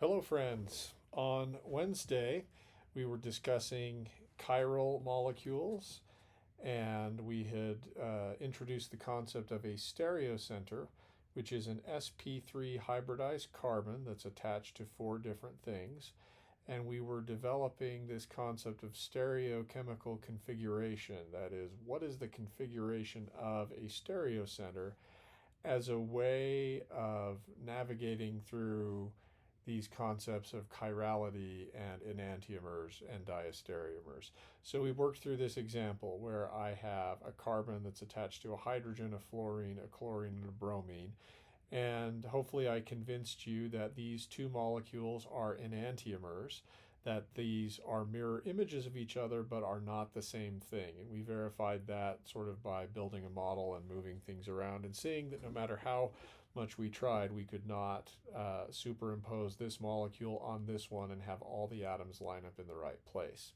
Hello, friends. On Wednesday, we were discussing chiral molecules, and we had introduced the concept of a stereocenter, which is an sp3 hybridized carbon that's attached to four different things. And we were developing this concept of stereochemical configuration. That is, what is the configuration of a stereocenter as a way of navigating through these concepts of chirality and enantiomers and diastereomers. So we worked through this example where I have a carbon that's attached to a hydrogen, a fluorine, a chlorine, and a bromine. And hopefully I convinced you that these two molecules are enantiomers, that these are mirror images of each other but are not the same thing. And we verified that sort of by building a model and moving things around and seeing that no matter how much we tried, we could not superimpose this molecule on this one and have all the atoms line up in the right place.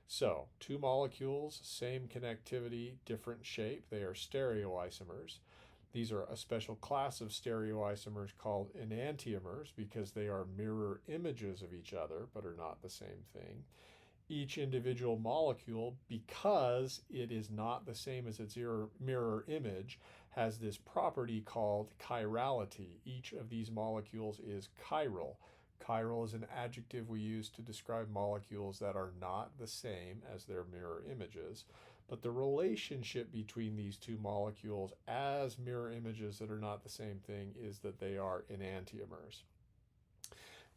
So, two molecules, same connectivity, different shape. They are stereoisomers. These are a special class of stereoisomers called enantiomers because they are mirror images of each other but are not the same thing. Each individual molecule, because it is not the same as its mirror image, has this property called chirality. Each of these molecules is chiral. Chiral is an adjective we use to describe molecules that are not the same as their mirror images. But the relationship between these two molecules as mirror images that are not the same thing is that they are enantiomers.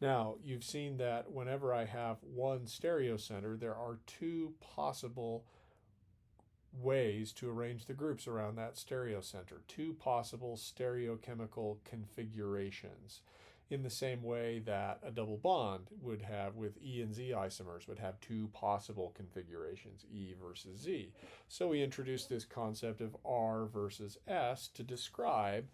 Now, you've seen that whenever I have one stereocenter, there are two possible ways to arrange the groups around that stereocenter, two possible stereochemical configurations. In the same way that a double bond would have with E and Z isomers would have two possible configurations, E versus Z. So we introduced this concept of R versus S to describe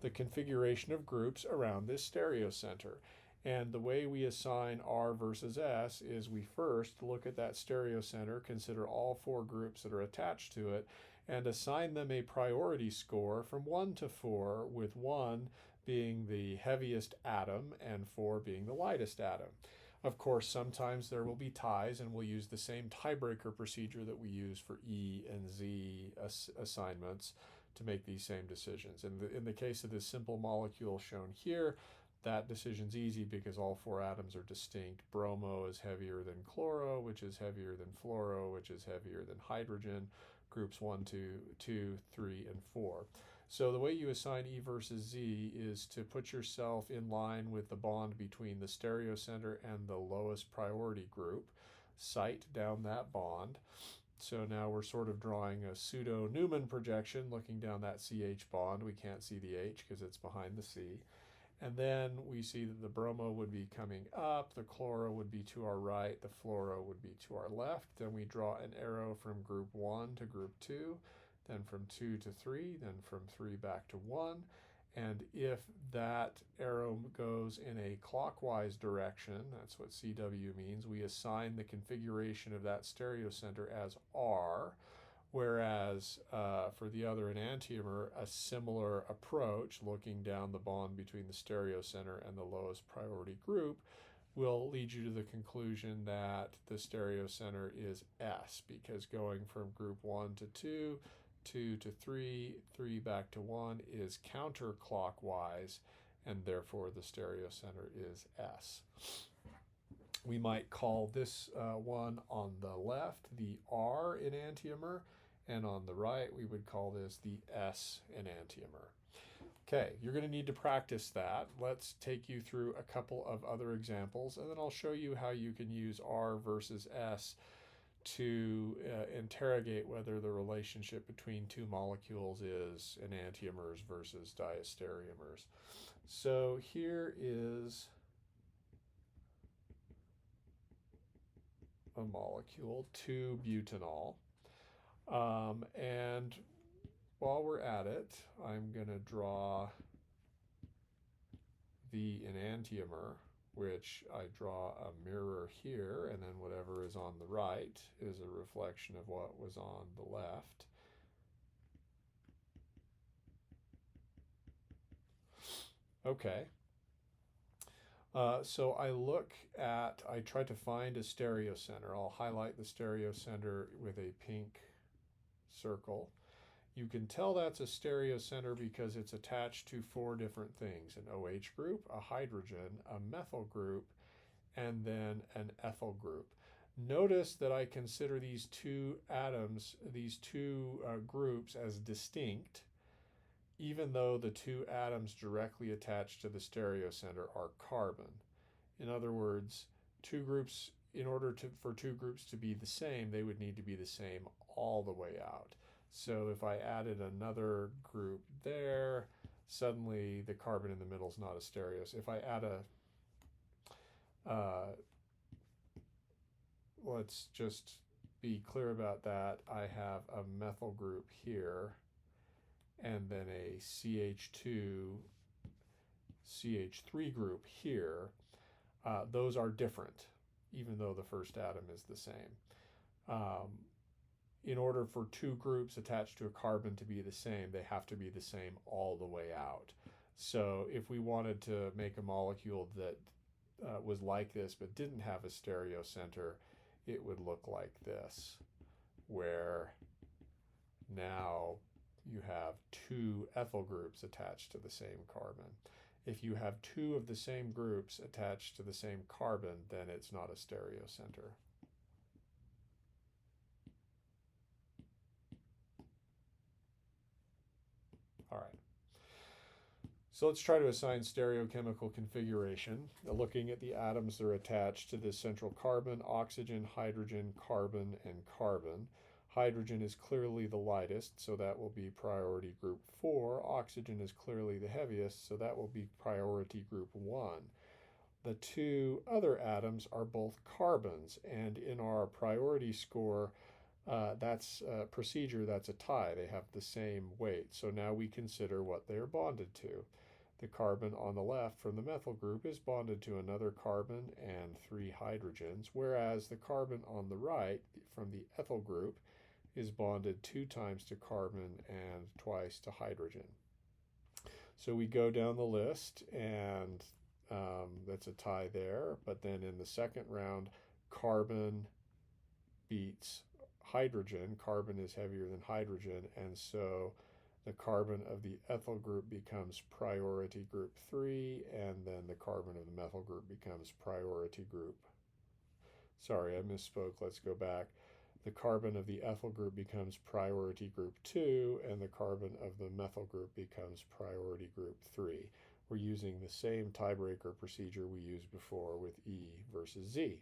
the configuration of groups around this stereocenter. And the way we assign R versus S is we first look at that stereocenter, consider all four groups that are attached to it, and assign them a priority score from 1 to 4, with 1 being the heaviest atom and 4 being the lightest atom. Of course, sometimes there will be ties, and we'll use the same tiebreaker procedure that we use for E and Z assignments to make these same decisions. In the case of this simple molecule shown here, that decision's easy because all four atoms are distinct. Bromo is heavier than chloro, which is heavier than fluoro, which is heavier than hydrogen, groups 1, 2, 3, and 4. So the way you assign E versus Z is to put yourself in line with the bond between the stereocenter and the lowest priority group. Sight down that bond. So now we're sort of drawing a pseudo-Newman projection looking down that CH bond. We can't see the H because it's behind the C. And then we see that the bromo would be coming up, the chloro would be to our right, the fluoro would be to our left. Then we draw an arrow from group 1 to group 2, then from 2 to 3, then from 3 back to 1. And if that arrow goes in a clockwise direction, that's what CW means, we assign the configuration of that stereocenter as R. Whereas for the other enantiomer, a similar approach, looking down the bond between the stereocenter and the lowest priority group, will lead you to the conclusion that the stereocenter is S, because going from group 1 to 2, 2 to 3, 3 back to 1 is counterclockwise, and therefore the stereocenter is S. We might call this one on the left the R enantiomer, and on the right we would call this the S enantiomer. Okay, you're going to need to practice that. Let's take you through a couple of other examples, and then I'll show you how you can use R versus S to interrogate whether the relationship between two molecules is enantiomers versus diastereomers. So here is a molecule, 2-butanol. And while we're at it, I'm going to draw the enantiomer, which I draw a mirror here, and then whatever is on the right is a reflection of what was on the left. Okay. So I try to find a stereocenter. I'll highlight the stereocenter with a pink circle. You can tell that's a stereocenter because it's attached to four different things: an OH group, a hydrogen, a methyl group, and then an ethyl group. Notice that I consider these two atoms, these two groups, as distinct, even though the two atoms directly attached to the stereocenter are carbon. In other words, for two groups to be the same, they would need to be the same all the way out. So if I added another group there, suddenly the carbon in the middle is not a stereo. If I add let's just be clear about that. I have a methyl group here and then a CH2, CH3 group here. Those are different, even though the first atom is the same. In order for two groups attached to a carbon to be the same, they have to be the same all the way out. So if we wanted to make a molecule that was like this but didn't have a stereocenter, it would look like this, where now you have two ethyl groups attached to the same carbon. If you have two of the same groups attached to the same carbon, then it's not a stereocenter. All right. So let's try to assign stereochemical configuration, looking at the atoms that are attached to this central carbon: oxygen, hydrogen, carbon, and carbon. Hydrogen is clearly the lightest, so that will be priority group 4. Oxygen is clearly the heaviest, so that will be priority group 1. The two other atoms are both carbons, and in our priority score, that's a procedure, that's a tie. They have the same weight. So now we consider what they are bonded to. The carbon on the left from the methyl group is bonded to another carbon and 3 hydrogens, whereas the carbon on the right from the ethyl group is bonded 2 times to carbon and twice to hydrogen. So we go down the list, and that's a tie there. But then in the second round, carbon beats hydrogen. Carbon is heavier than hydrogen, and so the carbon of the ethyl group becomes priority group 3, and then the carbon of the methyl group becomes priority group. Sorry, I misspoke. Let's go back. The carbon of the ethyl group becomes priority group 2, and the carbon of the methyl group becomes priority group 3. We're using the same tiebreaker procedure we used before with E versus Z.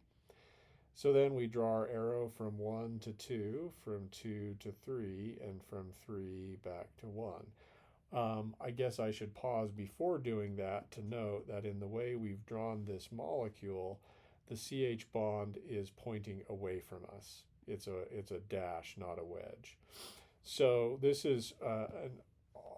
So then we draw our arrow from 1 to 2, from 2 to 3, and from 3 back to 1. I guess I should pause before doing that to note that in the way we've drawn this molecule, the CH bond is pointing away from us. It's a dash, not a wedge. So this is an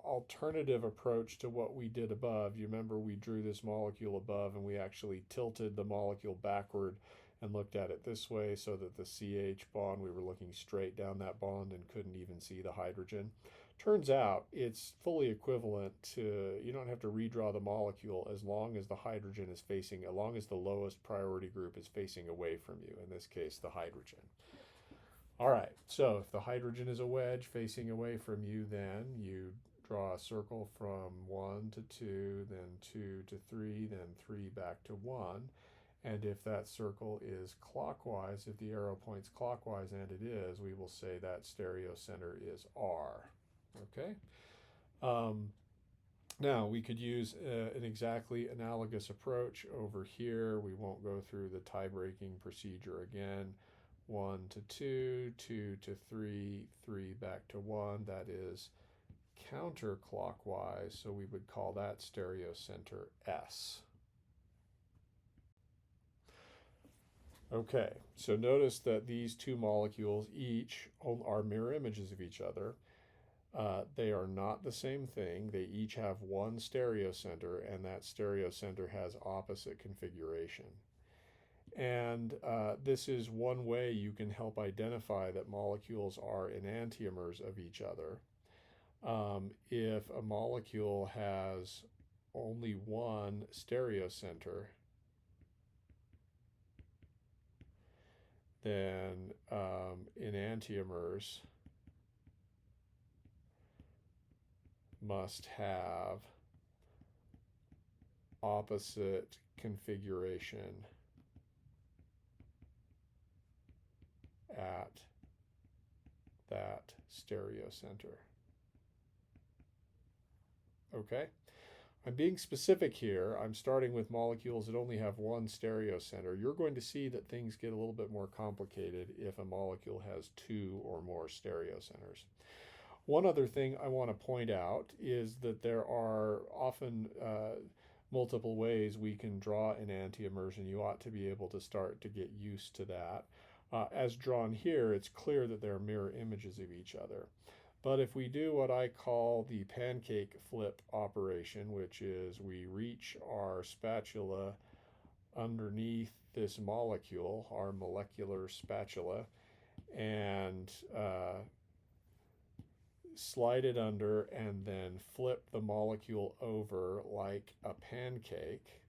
alternative approach to what we did above. You remember we drew this molecule above and we actually tilted the molecule backward and looked at it this way so that the CH bond, we were looking straight down that bond and couldn't even see the hydrogen. Turns out it's fully equivalent to, you don't have to redraw the molecule as long as the hydrogen is facing, as long as the lowest priority group is facing away from you, in this case the hydrogen. All right, so if the hydrogen is a wedge facing away from you, then you draw a circle from 1 to 2, then 2 to 3, then 3 back to 1. And if that circle is clockwise, if the arrow points clockwise, and it is, we will say that stereocenter is R. Okay? Now, we could use an exactly analogous approach over here. We won't go through the tie-breaking procedure again. 1 to 2, 2 to 3, 3 back to 1. That is counterclockwise, so we would call that stereocenter S. Okay, so notice that these two molecules each are mirror images of each other. They are not the same thing. They each have one stereocenter, and that stereocenter has opposite configuration. And this is one way you can help identify that molecules are enantiomers of each other. If a molecule has only one stereocenter, then enantiomers must have opposite configuration at that stereocenter. Okay? I'm being specific here. I'm starting with molecules that only have one stereocenter. You're going to see that things get a little bit more complicated if a molecule has two or more stereocenters. One other thing I want to point out is that there are often multiple ways we can draw enantiomers, and you ought to be able to start to get used to that. As drawn here, it's clear that they're mirror images of each other. But if we do what I call the pancake flip operation, which is we reach our spatula underneath this molecule, our molecular spatula, and slide it under and then flip the molecule over like a pancake,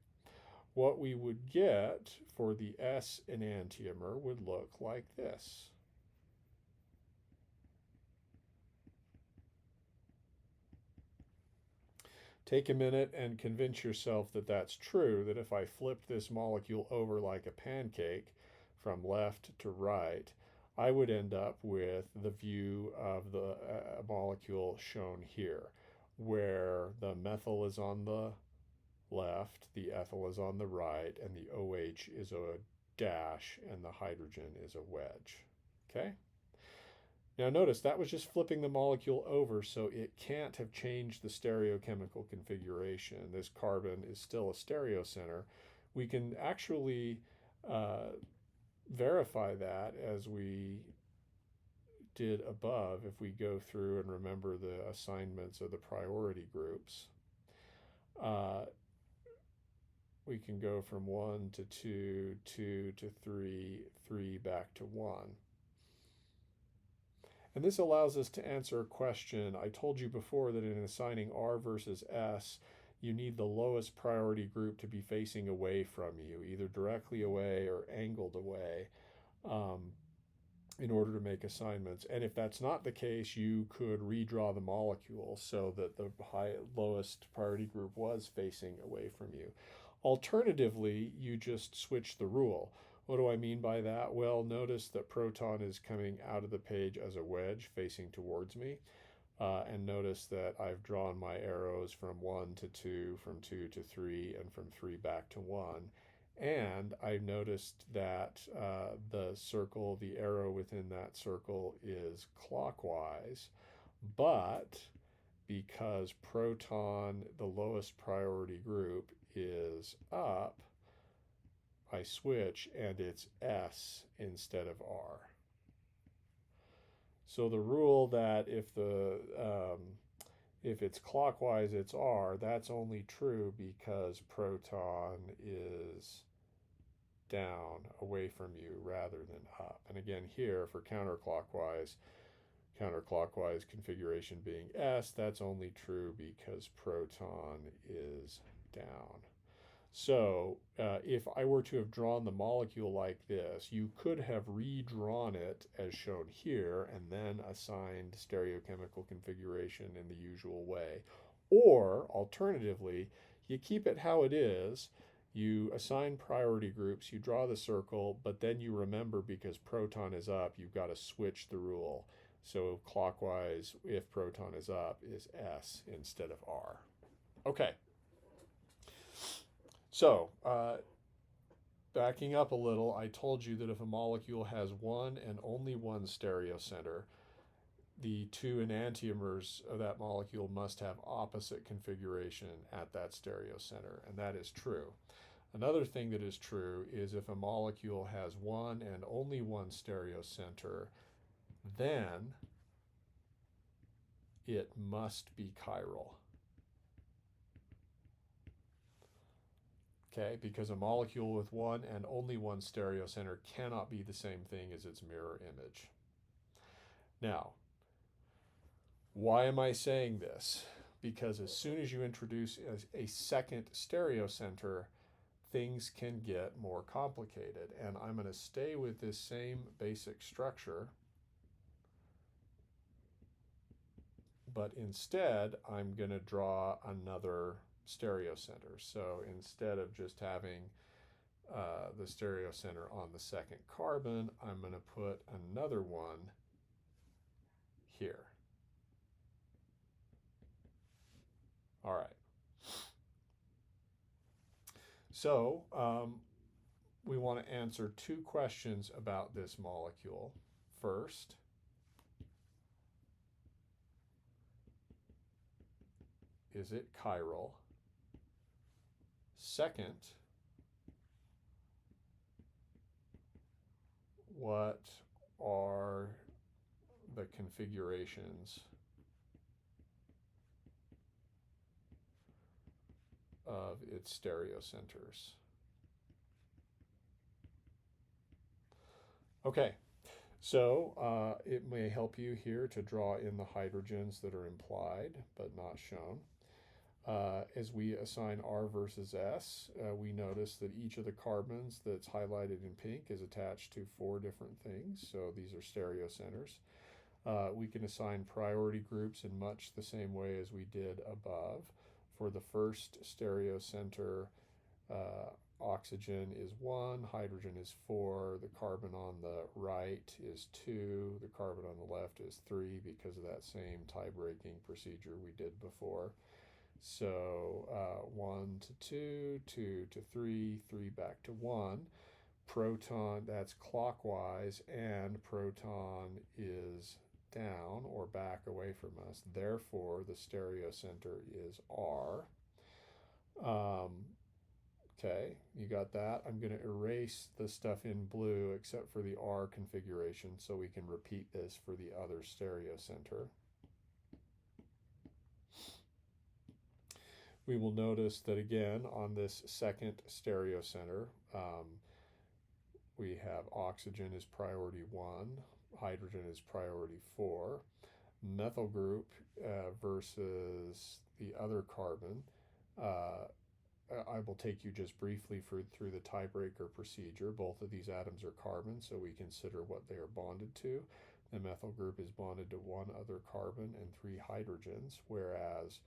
what we would get for the S enantiomer would look like this. Take a minute and convince yourself that that's true, that if I flipped this molecule over like a pancake from left to right, I would end up with the view of the molecule shown here, where the methyl is on the left, the ethyl is on the right, and the OH is a dash and the hydrogen is a wedge. Okay? Now notice that was just flipping the molecule over, so it can't have changed the stereochemical configuration. This carbon is still a stereocenter. We can actually verify that as we did above if we go through and remember the assignments of the priority groups. We can go from 1 to 2, 2 to 3, 3 back to 1. And this allows us to answer a question. I told you before that in assigning R versus S, you need the lowest priority group to be facing away from you, either directly away or angled away, in order to make assignments. And if that's not the case, you could redraw the molecule so that the lowest priority group was facing away from you. Alternatively, you just switch the rule. What do I mean by that? Well, notice that proton is coming out of the page as a wedge facing towards me. And notice that I've drawn my arrows from 1 to 2, from 2 to 3, and from 3 back to 1. And I've noticed that the arrow within that circle is clockwise. But because proton, the lowest priority group, is up, I switch and it's S instead of R. So the rule that if it's clockwise it's R, that's only true because proton is down away from you rather than up. And again here for counterclockwise configuration being S, that's only true because proton is down. So if I were to have drawn the molecule like this, you could have redrawn it as shown here and then assigned stereochemical configuration in the usual way. Or, alternatively, you keep it how it is, you assign priority groups, you draw the circle, but then you remember because proton is up, you've got to switch the rule. So clockwise, if proton is up, is S instead of R. Okay. So, backing up a little, I told you that if a molecule has one and only one stereocenter, the two enantiomers of that molecule must have opposite configuration at that stereocenter, and that is true. Another thing that is true is if a molecule has one and only one stereocenter, then it must be chiral. Okay, because a molecule with one and only one stereocenter cannot be the same thing as its mirror image. Now, why am I saying this? Because as soon as you introduce a second stereocenter, things can get more complicated. And I'm going to stay with this same basic structure, but instead I'm going to draw another stereocenter. So instead of just having the stereocenter on the second carbon, I'm going to put another one here. All right. So we want to answer two questions about this molecule. First, is it chiral? Second, what are the configurations of its stereocenters? Okay, so it may help you here to draw in the hydrogens that are implied but not shown. As we assign R versus S, we notice that each of the carbons that's highlighted in pink is attached to 4 different things, so these are stereocenters. We can assign priority groups in much the same way as we did above. For the first stereocenter, oxygen is 1, hydrogen is 4, the carbon on the right is 2, the carbon on the left is 3 because of that same tie-breaking procedure we did before. So 1 to 2, 2 to 3, 3 back to 1. Proton, that's clockwise, and proton is down or back away from us. Therefore, the stereocenter is R. Okay, you got that? I'm going to erase the stuff in blue except for the R configuration so we can repeat this for the other stereocenter. We will notice that again on this second stereocenter, we have oxygen is priority 1, hydrogen is priority 4. Methyl group versus the other carbon. I will take you just briefly through the tiebreaker procedure. Both of these atoms are carbon, so we consider what they are bonded to. The methyl group is bonded to 1 other carbon and 3 hydrogens, whereas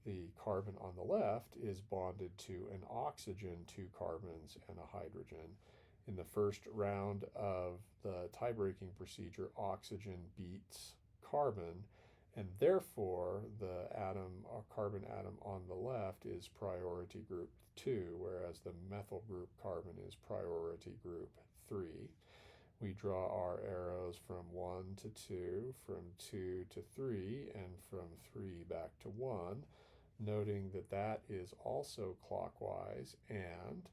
the carbon on the left is bonded to an oxygen, 2 carbons, and a hydrogen. In the first round of the tie-breaking procedure, oxygen beats carbon, and therefore the carbon atom on the left is priority group 2, whereas the methyl group carbon is priority group 3. We draw our arrows from 1 to 2, from 2 to 3, and from 3 back to 1, noting that that is also clockwise, and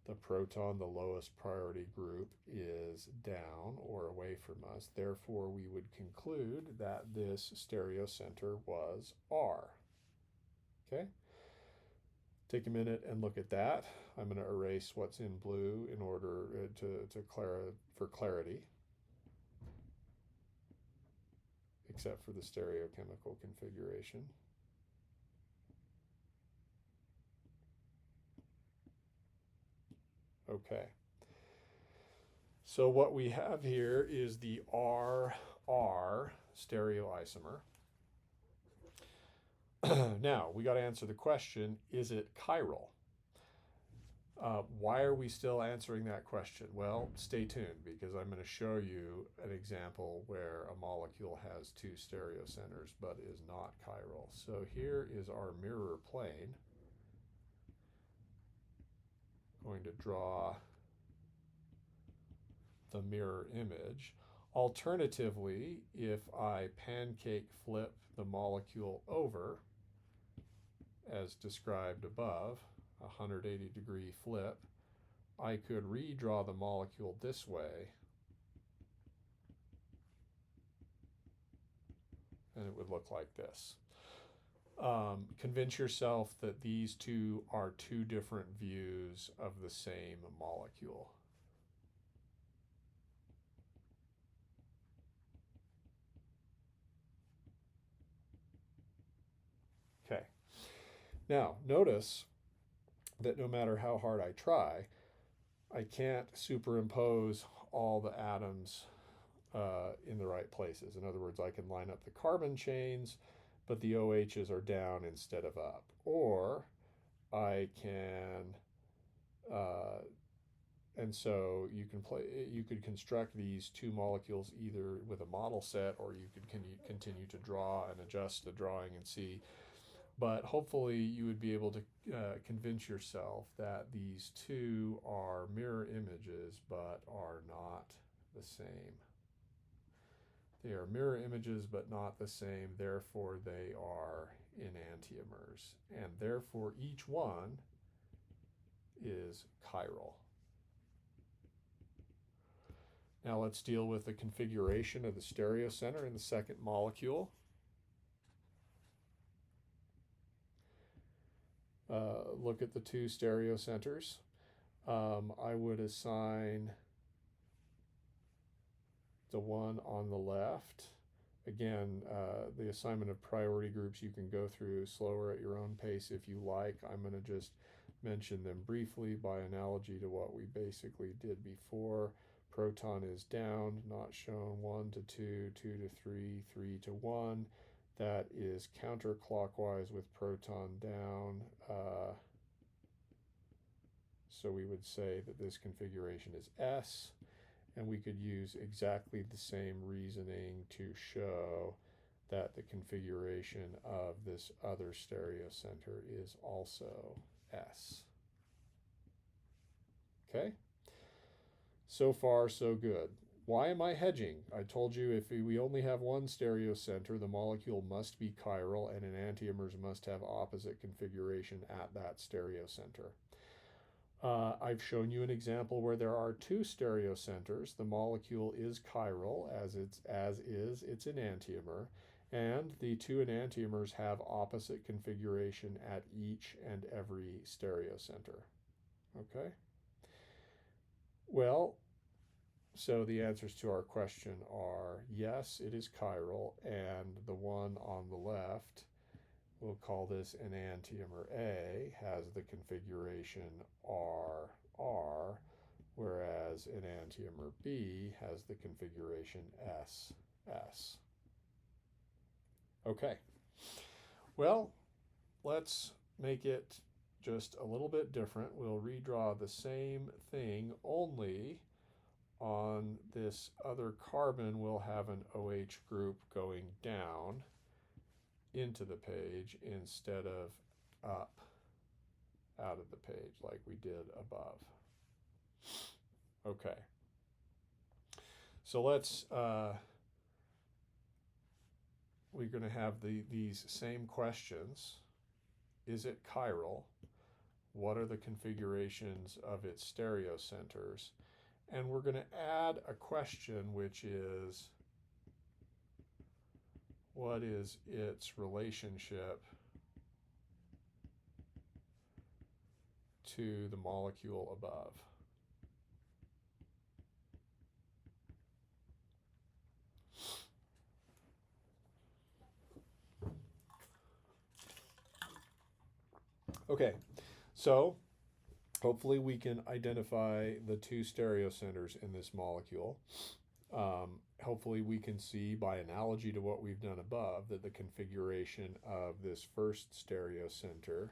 the proton, the lowest priority group, is down or away from us. Therefore, we would conclude that this stereocenter was R. Okay? Take a minute and look at that. I'm going to erase what's in blue in order for clarity, except for the stereochemical configuration. Okay. So what we have here is the RR stereoisomer. Now, we got to answer the question, is it chiral? Why are we still answering that question? Well, stay tuned, because I'm going to show you an example where a molecule has 2 stereocenters but is not chiral. So here is our mirror plane. I'm going to draw the mirror image. Alternatively, if I pancake flip the molecule over, as described above, a 180-degree flip, I could redraw the molecule this way, and it would look like this. Convince yourself that these two are 2 different views of the same molecule. Okay. Now, notice that no matter how hard I try, I can't superimpose all the atoms in the right places. In other words, I can line up the carbon chains, but the OHs are down instead of up. Or I can, and so you could construct these two molecules either with a model set, or you could continue to draw and adjust the drawing and see. But hopefully you would be able to convince yourself that these two are mirror images but are not the same. They are mirror images but not the same, therefore they are enantiomers, and therefore each one is chiral. Now let's deal with the configuration of the stereocenter in the second molecule. Look at the two stereocenters. I would assign the one on the left. Again, the assignment of priority groups you can go through slower at your own pace if you like. I'm going to just mention them briefly by analogy to what we basically did before. Proton is down, not shown, 1 to 2, 2 to 3, 3 to 1. That is counterclockwise with proton down. So we would say that this configuration is S, and we could use exactly the same reasoning to show that the configuration of this other stereocenter is also S. Okay? So far, so good. Why am I hedging? I told you if we only have one stereocenter, the molecule must be chiral, and enantiomers must have opposite configuration at that stereocenter. I've shown you an example where there are two stereocenters. The molecule is chiral, as is its enantiomer, and the two enantiomers have opposite configuration at each and every stereocenter. Okay? Well, so the answers to our question are yes, it is chiral, and the one on the left, we'll call this enantiomer A, has the configuration RR, whereas enantiomer B has the configuration SS. Okay, well, let's make it just a little bit different. We'll redraw the same thing, only on this other carbon we'll have an OH group going down into the page instead of up out of the page like we did above. Okay. So let's, we're going to have these same questions. Is it chiral? What are the configurations of its stereocenters? And we're going to add a question, which is, what is its relationship to the molecule above? Okay, so hopefully we can identify the two stereocenters in this molecule. Hopefully we can see by analogy to what we've done above that the configuration of this first stereocenter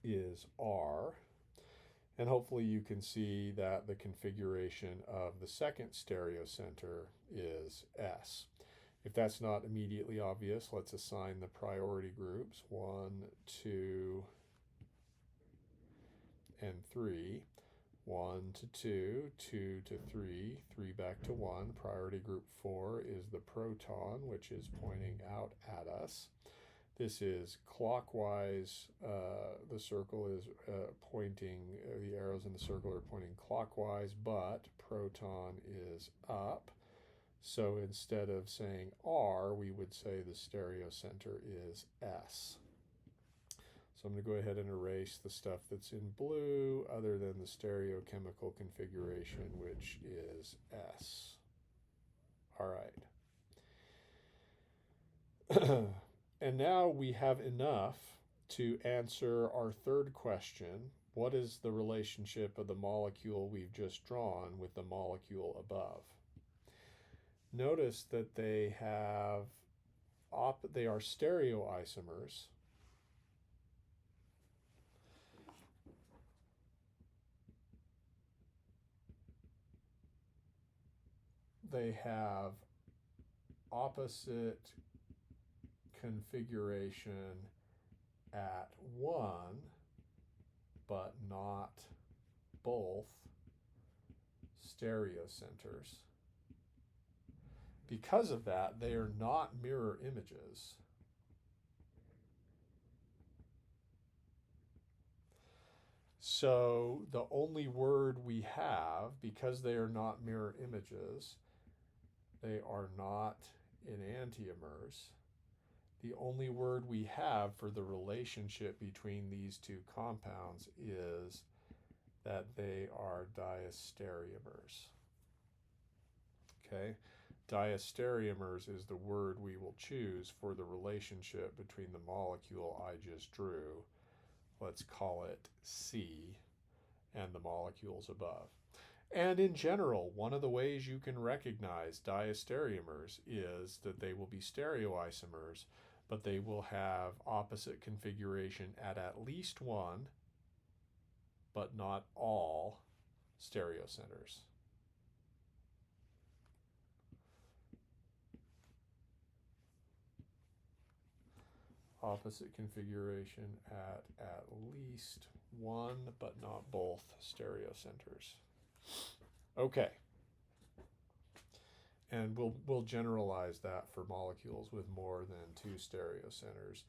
is R. And hopefully you can see that the configuration of the second stereocenter is S. If that's not immediately obvious, let's assign the priority groups 1, 2, and 3. 1 to 2, 2 to 3, 3 back to 1. Priority group 4 is the proton, which is pointing out at us. This is clockwise. The circle is pointing, the arrows in the circle are pointing clockwise, but proton is up. So instead of saying R, we would say the stereocenter is S. So I'm going to go ahead and erase the stuff that's in blue other than the stereochemical configuration, which is S. All right. And now we have enough to answer our third question, what is the relationship of the molecule we've just drawn with the molecule above? Notice that they are stereoisomers. They have opposite configuration at one, but not both stereocenters. Because of that, they are not mirror images. So the only word we have, because they are not mirror images, they are not enantiomers. The only word we have for the relationship between these two compounds is that they are diastereomers. Okay? Diastereomers is the word we will choose for the relationship between the molecule I just drew. Let's call it C, and the molecules above. And in general, one of the ways you can recognize diastereomers is that they will be stereoisomers, but they will have opposite configuration at least one, but not all stereocenters. Opposite configuration at least one, but not both stereocenters. Okay. And we'll generalize that for molecules with more than two stereocenters.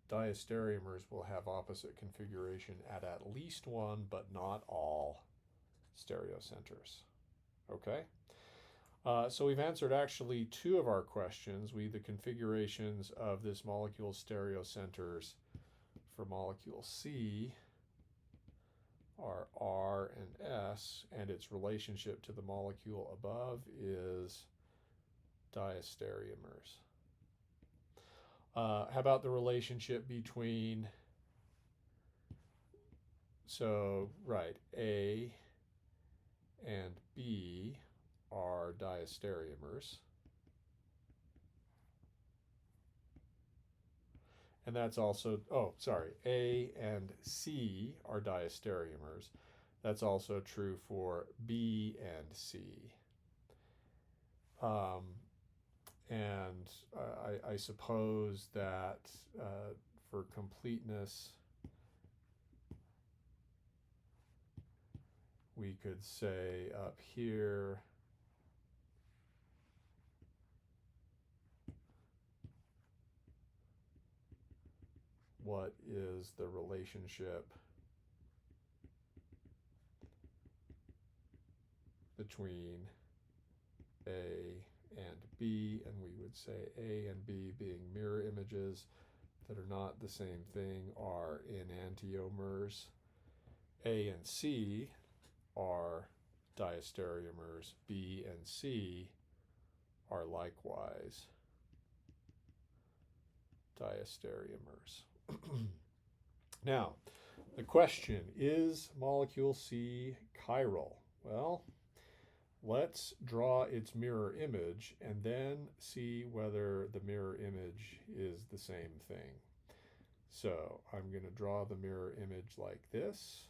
Diastereomers will have opposite configuration at least one, but not all stereocenters. Okay? So we've answered actually two of our questions. The configurations of this molecule's stereocenters for molecule C are R and S, and its relationship to the molecule above is diastereomers. How about the relationship between, A and B are diastereomers. And that's also, A and C are diastereomers. That's also true for B and C. And I suppose that for completeness, we could say up here, what is the relationship between A and B, and we would say A and B being mirror images that are not the same thing are enantiomers. A and C are diastereomers. B and C are likewise diastereomers. Now, the question, is molecule C chiral? Well, let's draw its mirror image and then see whether the mirror image is the same thing. So I'm going to draw the mirror image like this.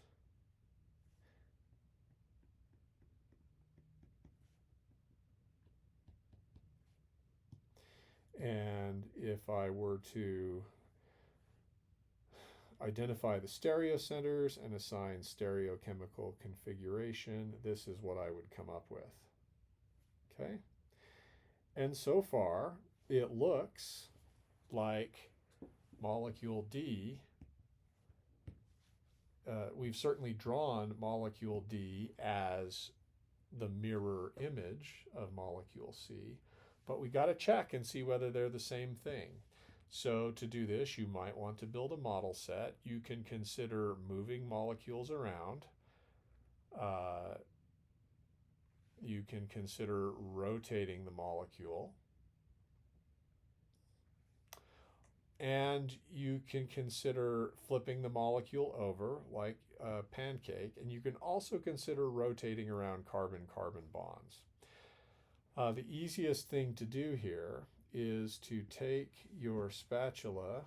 And if I were to identify the stereocenters and assign stereochemical configuration, this is what I would come up with. Okay? And so far, it looks like molecule D, we've certainly drawn molecule D as the mirror image of molecule C, but we got to check and see whether they're the same thing. So to do this, you might want to build a model set. You can consider moving molecules around. You can consider rotating the molecule. And you can consider flipping the molecule over like a pancake, and you can also consider rotating around carbon-carbon bonds. The easiest thing to do here is to take your spatula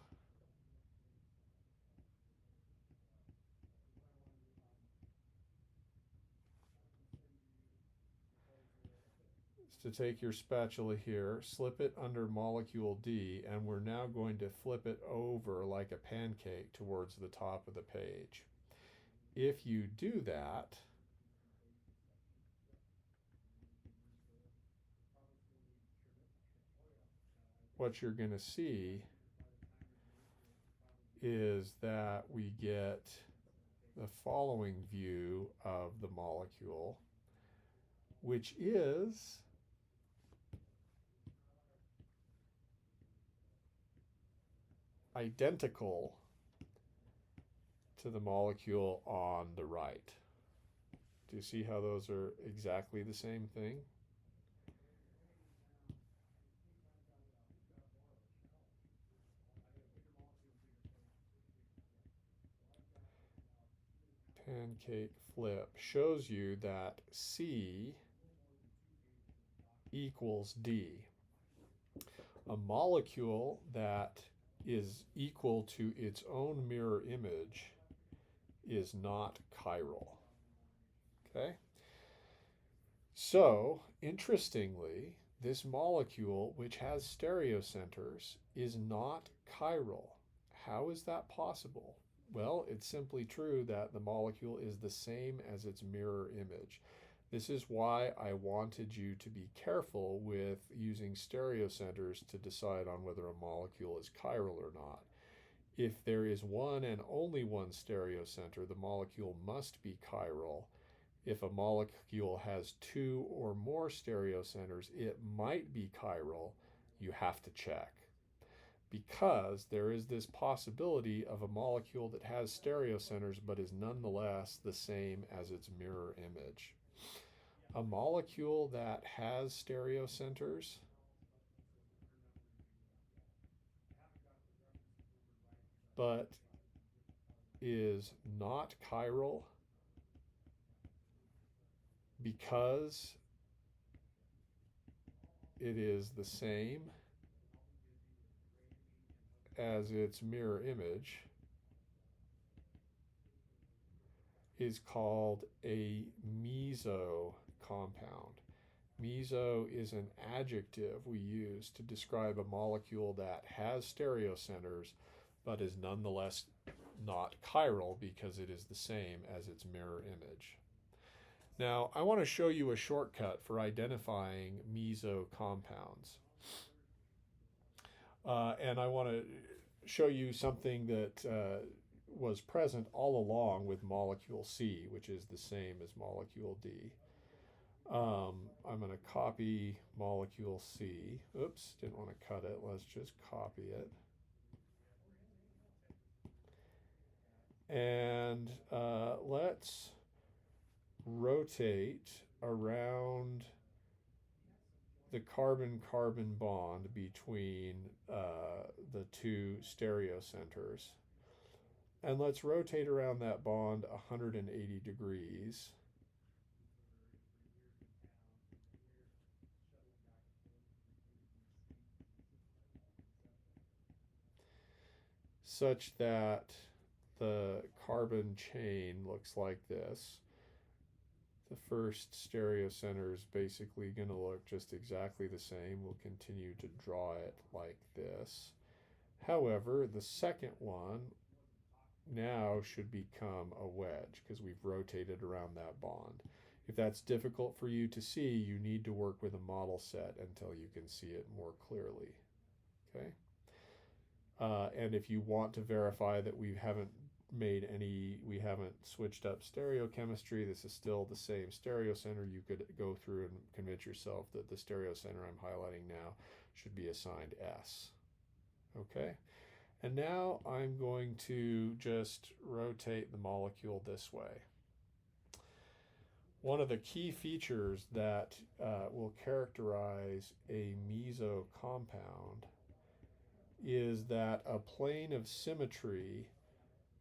here, slip it under molecule D, and we're now going to flip it over like a pancake towards the top of the page. If you do that, what you're going to see is that we get the following view of the molecule, which is identical to the molecule on the right. Do you see how those are exactly the same thing? Pancake flip shows you that C equals D. A molecule that is equal to its own mirror image is not chiral. Okay? So, interestingly, this molecule, which has stereocenters, is not chiral. How is that possible? Well, it's simply true that the molecule is the same as its mirror image. This is why I wanted you to be careful with using stereocenters to decide on whether a molecule is chiral or not. If there is one and only one stereocenter, the molecule must be chiral. If a molecule has two or more stereocenters, it might be chiral. You have to check. Because there is this possibility of a molecule that has stereocenters but is nonetheless the same as its mirror image. A molecule that has stereocenters but is not chiral because it is the same as its mirror image is called a meso compound. Meso is an adjective we use to describe a molecule that has stereocenters but is nonetheless not chiral because it is the same as its mirror image. Now, I want to show you a shortcut for identifying meso compounds. And I want to show you something that was present all along with molecule C, which is the same as molecule D. I'm going to copy molecule C. Oops, didn't want to cut it. Let's just copy it. And let's rotate around the carbon-carbon bond between the two stereocenters. And let's rotate around that bond 180 degrees. Such that the carbon chain looks like this. The first stereocenter is basically going to look just exactly the same. We'll continue to draw it like this. However, the second one now should become a wedge because we've rotated around that bond. If that's difficult for you to see, you need to work with a model set until you can see it more clearly. Okay? And if you want to verify that we haven't switched up stereochemistry, this is still the same stereocenter, you could go through and convince yourself that the stereocenter I'm highlighting now should be assigned S. Okay? And now I'm going to just rotate the molecule this way. One of the key features that will characterize a meso compound is that a plane of symmetry,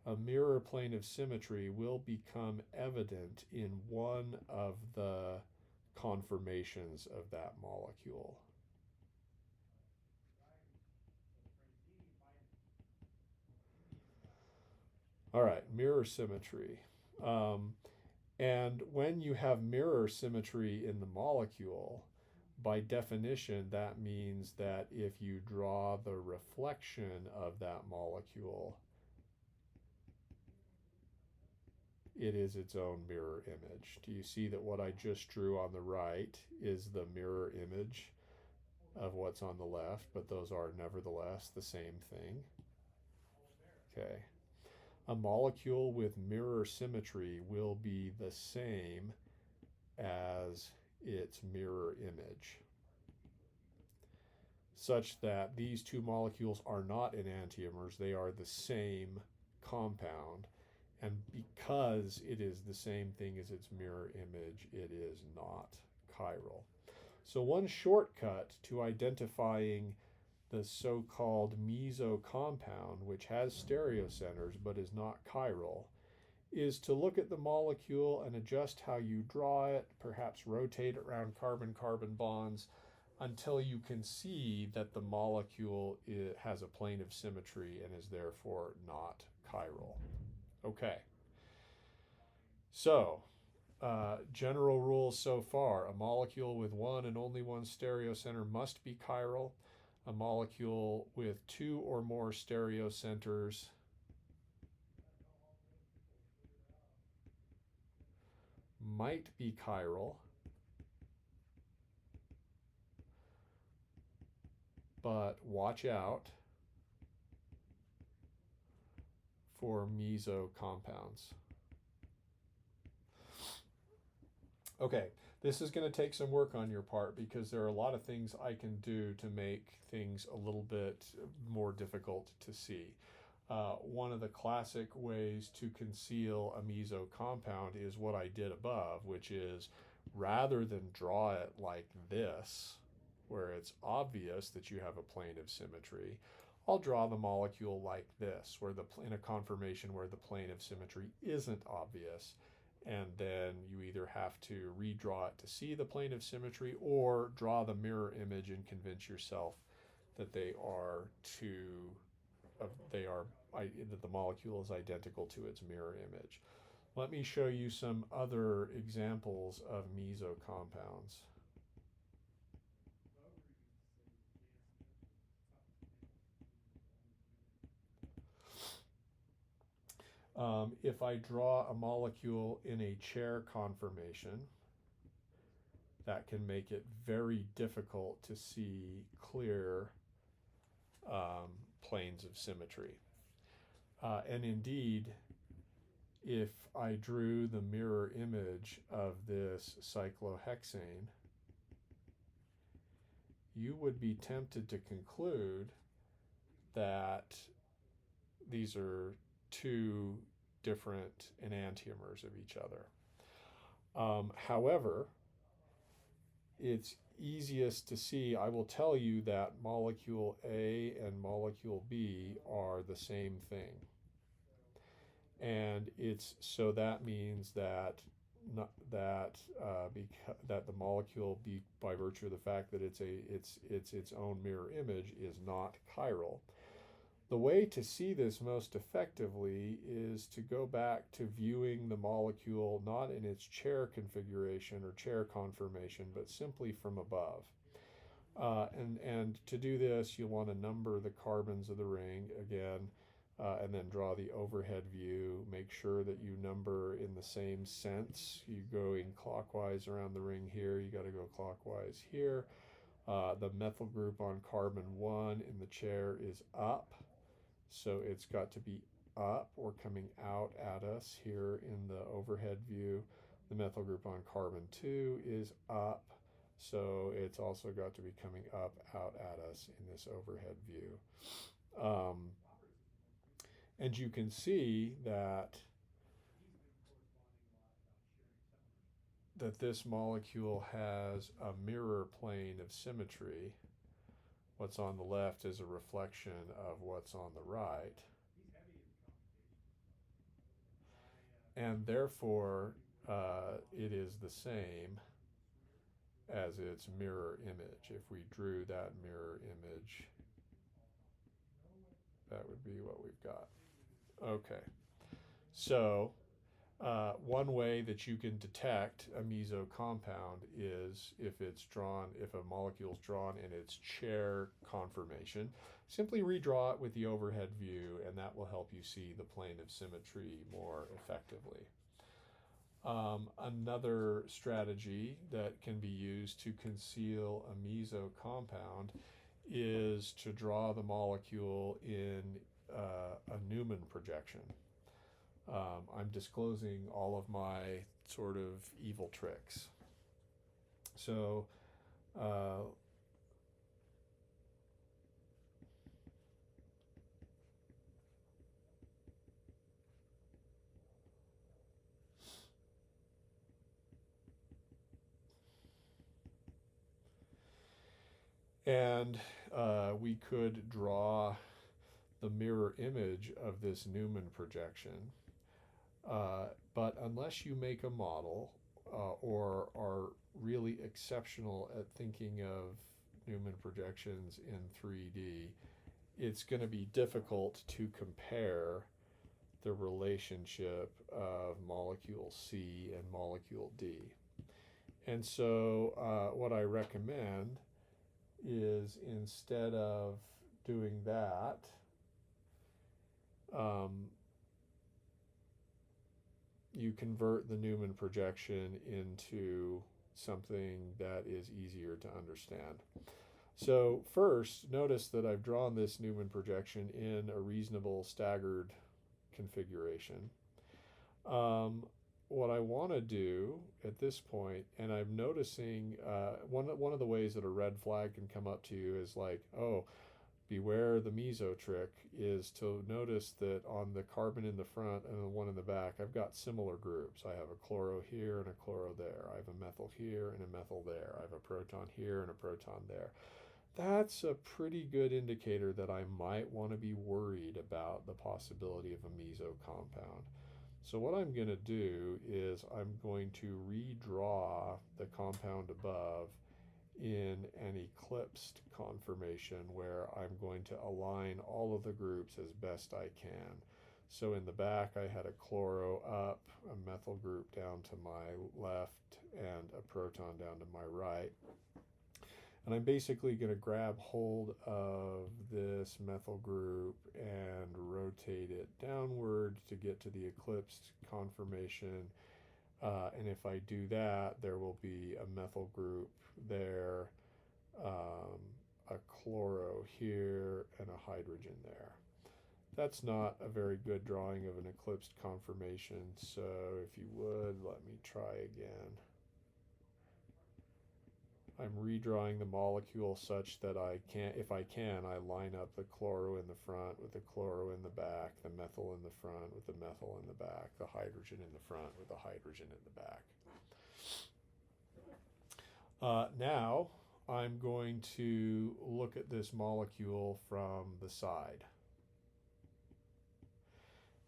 a mirror plane of symmetry, will become evident in one of the conformations of that molecule. All right, mirror symmetry. And when you have mirror symmetry in the molecule, by definition, that means that if you draw the reflection of that molecule, it is its own mirror image. Do you see that what I just drew on the right is the mirror image of what's on the left, but those are nevertheless the same thing? Okay. A molecule with mirror symmetry will be the same as its mirror image, such that these two molecules are not enantiomers, they are the same compound, and because it is the same thing as its mirror image, it is not chiral. So one shortcut to identifying the so-called meso compound, which has stereocenters but is not chiral, is to look at the molecule and adjust how you draw it, perhaps rotate around carbon-carbon bonds until you can see that the molecule has a plane of symmetry and is therefore not chiral. Okay. So, general rules so far. A molecule with one and only one stereocenter must be chiral. A molecule with two or more stereocenters might be chiral, but watch out for meso compounds. Okay, this is going to take some work on your part because there are a lot of things I can do to make things a little bit more difficult to see. One of the classic ways to conceal a meso compound is what I did above, which is rather than draw it like this, where it's obvious that you have a plane of symmetry, I'll draw the molecule like this, where in a conformation where the plane of symmetry isn't obvious. And then you either have to redraw it to see the plane of symmetry or draw the mirror image and convince yourself that that the molecule is identical to its mirror image. Let me show you some other examples of meso compounds. If I draw a molecule in a chair conformation, that can make it very difficult to see clear planes of symmetry. And indeed, if I drew the mirror image of this cyclohexane, you would be tempted to conclude that these are two different enantiomers of each other. However, it's easiest to see. I will tell you that molecule A and molecule B are the same thing. And so that means that that the molecule, by virtue of the fact that it's its own mirror image, is not chiral. The way to see this most effectively is to go back to viewing the molecule not in its chair configuration or chair conformation, but simply from above. And to do this, you'll want to number the carbons of the ring again, and then draw the overhead view. Make sure that you number in the same sense. You go in clockwise around the ring here, you got to go clockwise here. The methyl group on carbon 1 in the chair is up. So it's got to be up or coming out at us here in the overhead view. The methyl group on carbon 2 is up. So it's also got to be coming up out at us in this overhead view. And you can see that this molecule has a mirror plane of symmetry what's on the left is a reflection of what's on the right. And therefore, it is the same as its mirror image. If we drew that mirror image, that would be what we've got. Okay, so one way that you can detect a meso compound is if a molecule is drawn in its chair conformation. Simply redraw it with the overhead view, and that will help you see the plane of symmetry more effectively. Another strategy that can be used to conceal a meso compound is to draw the molecule in a Newman projection. I'm disclosing all of my sort of evil tricks. So we could draw the mirror image of this Newman projection. But unless you make a model or are really exceptional at thinking of Newman projections in 3D, it's going to be difficult to compare the relationship of molecule C and molecule D. And so what I recommend is, instead of doing that, you convert the Newman projection into something that is easier to understand. So first, notice that I've drawn this Newman projection in a reasonable staggered configuration. What I want to do at this point, and I'm noticing one of the ways that a red flag can come up to you is like, oh, beware the meso trick, is to notice that on the carbon in the front and the one in the back, I've got similar groups. I have a chloro here and a chloro there. I have a methyl here and a methyl there. I have a proton here and a proton there. That's a pretty good indicator that I might want to be worried about the possibility of a meso compound. So what I'm going to do is I'm going to redraw the compound above in an eclipsed conformation, where I'm going to align all of the groups as best I can. So in the back I had a chloro up, a methyl group down to my left, and a proton down to my right. And I'm basically going to grab hold of this methyl group and rotate it downward to get to the eclipsed conformation. And if I do that, there will be a methyl group there, a chloro here, and a hydrogen there. That's not a very good drawing of an eclipsed conformation, so if you would, let me try again. I'm redrawing the molecule such that if I can, I line up the chloro in the front with the chloro in the back, the methyl in the front with the methyl in the back, the hydrogen in the front with the hydrogen in the back. Now I'm going to look at this molecule from the side.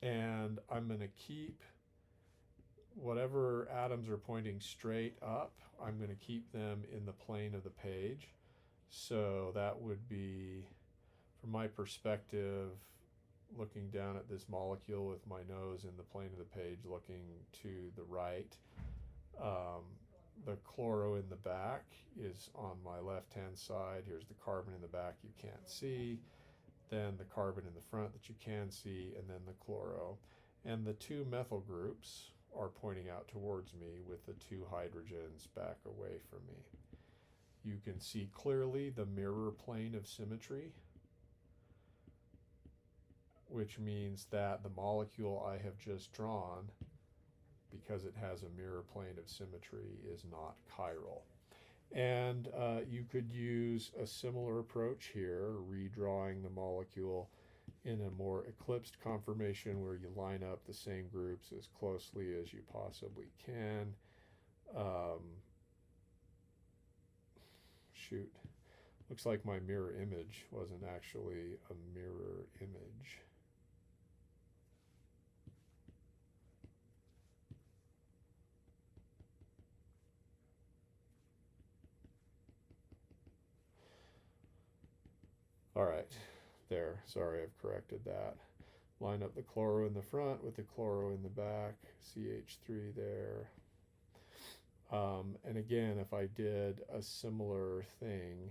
And I'm going to keep whatever atoms are pointing straight up, I'm going to keep them in the plane of the page. So that would be, from my perspective, looking down at this molecule with my nose in the plane of the page, looking to the right. The chloro in the back is on my left-hand side. Here's the carbon in the back you can't see. Then the carbon in the front that you can see, and then the chloro. And the two methyl groups are pointing out towards me with the two hydrogens back away from me. You can see clearly the mirror plane of symmetry, which means that the molecule I have just drawn, because it has a mirror plane of symmetry, is not chiral. And you could use a similar approach here, redrawing the molecule in a more eclipsed conformation where you line up the same groups as closely as you possibly can. Looks like my mirror image wasn't actually a mirror image. All right, there, sorry, I've corrected that. Line up the chloro in the front with the chloro in the back, CH3 there. And again, if I did a similar thing,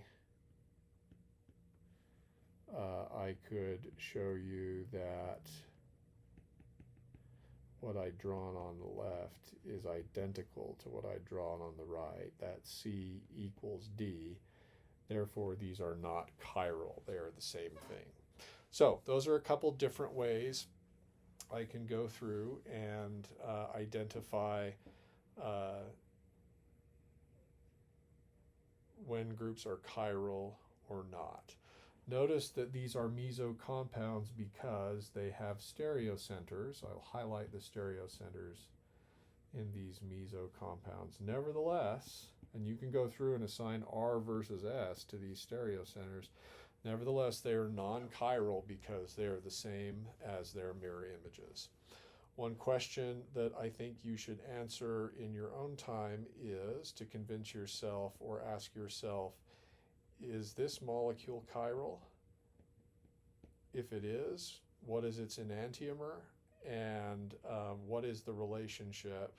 I could show you that what I'd drawn on the left is identical to what I'd drawn on the right. That C equals D. Therefore, these are not chiral. They are the same thing. So those are a couple different ways I can go through and identify when groups are chiral or not. Notice that these are meso compounds because they have stereocenters. I'll highlight the stereocenters in these meso compounds. Nevertheless, and you can go through and assign R versus S to these stereocenters, nevertheless, they are non-chiral because they are the same as their mirror images. One question that I think you should answer in your own time is to convince yourself or ask yourself, is this molecule chiral? If it is, what is its enantiomer? And what is the relationship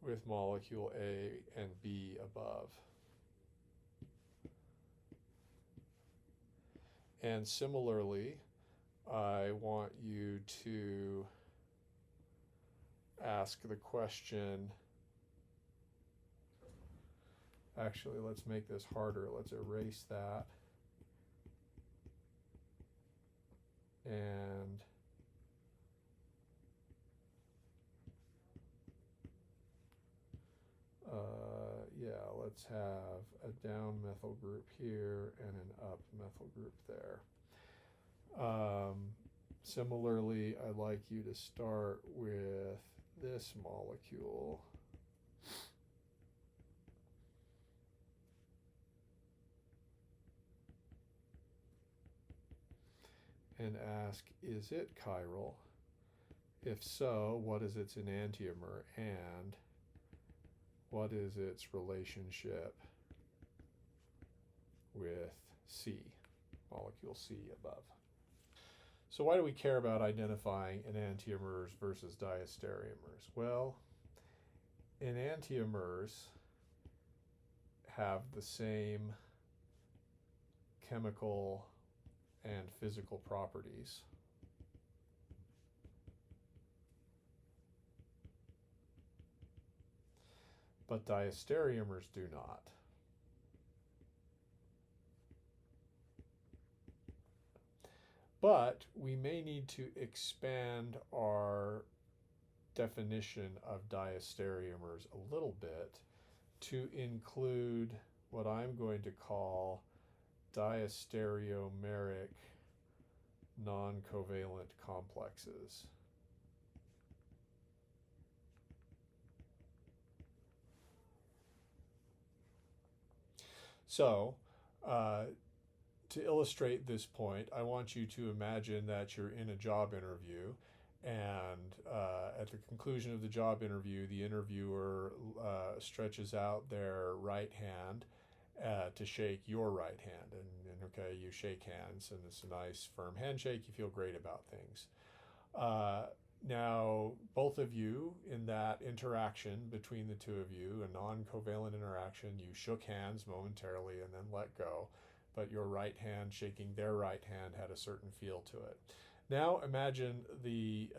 with molecule A and B above? And similarly, I want you to ask the question, actually, let's make this harder. Let's erase that. And yeah, let's have a down methyl group here and an up methyl group there. Similarly, I'd like you to start with this molecule. And ask, is it chiral? If so, what is its enantiomer? And what is its relationship with C, molecule C above? So why do we care about identifying enantiomers versus diastereomers? Well, enantiomers have the same chemical and physical properties. But diastereomers do not. But we may need to expand our definition of diastereomers a little bit to include what I'm going to call diastereomeric non-covalent complexes. So, to illustrate this point, I want you to imagine that you're in a job interview, and at the conclusion of the job interview, the interviewer stretches out their right hand to shake your right hand, and okay, you shake hands, and it's a nice firm handshake. You feel great about things. Now, both of you, in that interaction between the two of you, a non-covalent interaction, you shook hands momentarily and then let go, but your right hand shaking their right hand had a certain feel to it. Now imagine the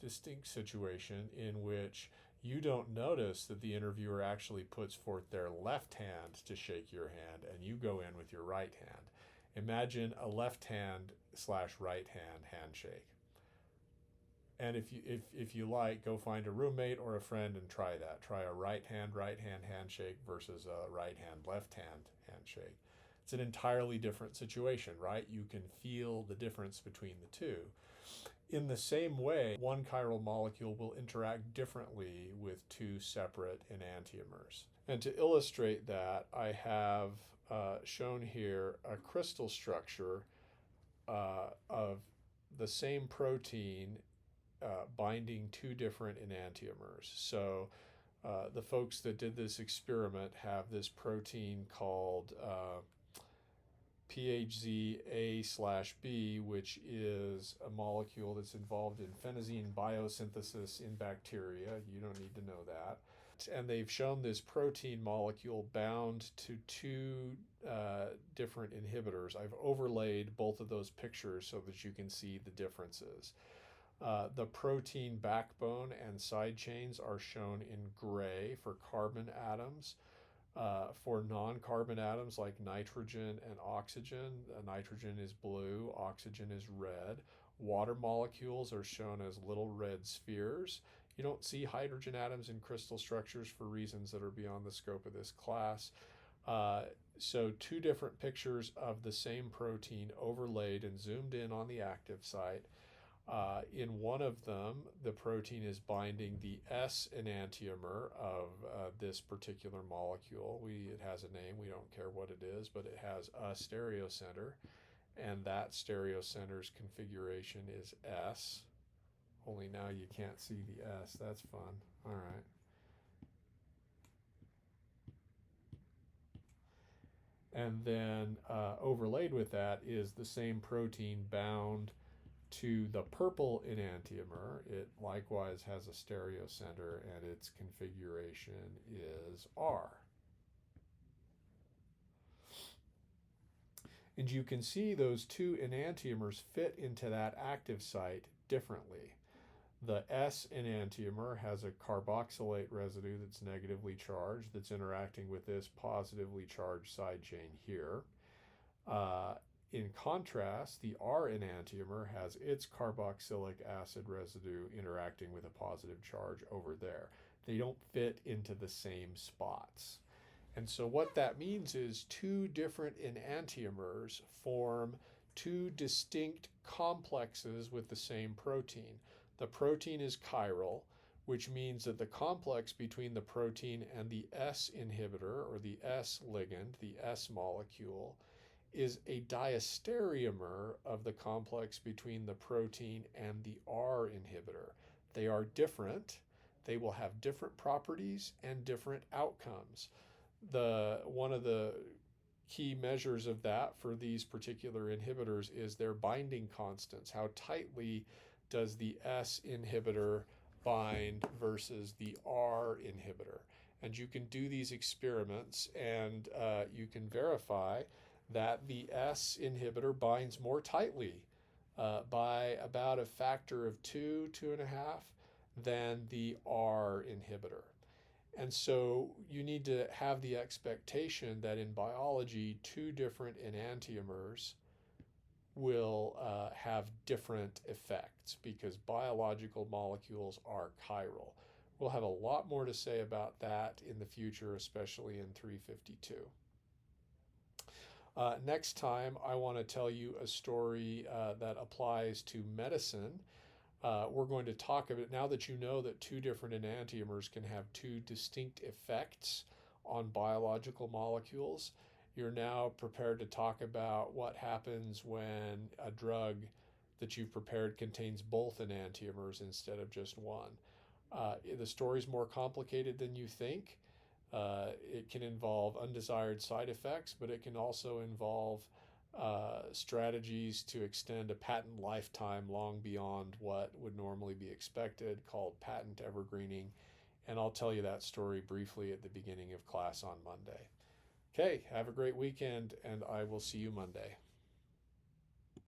distinct situation in which you don't notice that the interviewer actually puts forth their left hand to shake your hand, and you go in with your right hand. Imagine a left hand / right hand handshake. And if you like, go find a roommate or a friend and try that. Try a right hand handshake versus a right hand left hand handshake. it's an entirely different situation, right? You can feel the difference between the two. In the same way, one chiral molecule will interact differently with two separate enantiomers. And to illustrate that, I have shown here a crystal structure of the same protein binding two different enantiomers. So the folks that did this experiment have this protein called PHZ-A/B, which is a molecule that's involved in phenosine biosynthesis in bacteria. You don't need to know that. And they've shown this protein molecule bound to two different inhibitors. I've overlaid both of those pictures so that you can see the differences. The protein backbone and side chains are shown in gray for carbon atoms. For non-carbon atoms like nitrogen and oxygen, nitrogen is blue, oxygen is red. Water molecules are shown as little red spheres. You don't see hydrogen atoms in crystal structures for reasons that are beyond the scope of this class. So two different pictures of the same protein overlaid and zoomed in on the active site. In one of them, the protein is binding the S enantiomer of this particular molecule. It has a name, we don't care what it is, but it has a stereocenter, and that stereocenter's configuration is S. Only now you can't see the S. That's fun. All right. And then overlaid with that is the same protein bound to the purple enantiomer. It likewise has a stereocenter, and its configuration is R. And you can see those two enantiomers fit into that active site differently. The S enantiomer has a carboxylate residue that's negatively charged that's interacting with this positively charged side chain here. In contrast, the R enantiomer has its carboxylic acid residue interacting with a positive charge over there. They don't fit into the same spots. And so what that means is two different enantiomers form two distinct complexes with the same protein. The protein is chiral, which means that the complex between the protein and the S inhibitor, or the S ligand, the S molecule, is a diastereomer of the complex between the protein and the R inhibitor. They are different. They will have different properties and different outcomes. One of the key measures of that for these particular inhibitors is their binding constants. How tightly does the S inhibitor bind versus the R inhibitor? And you can do these experiments, and you can verify that the S inhibitor binds more tightly by about a factor of 2.5 than the R inhibitor. And so you need to have the expectation that in biology, two different enantiomers will have different effects because biological molecules are chiral. We'll have a lot more to say about that in the future, especially in 352. Next time, I want to tell you a story that applies to medicine. We're going to talk about, now that you know that two different enantiomers can have two distinct effects on biological molecules, you're now prepared to talk about what happens when a drug that you've prepared contains both enantiomers instead of just one. The story's more complicated than you think. It can involve undesired side effects, but it can also involve strategies to extend a patent lifetime long beyond what would normally be expected, called patent evergreening. And I'll tell you that story briefly at the beginning of class on Monday. Okay, have a great weekend, and I will see you Monday.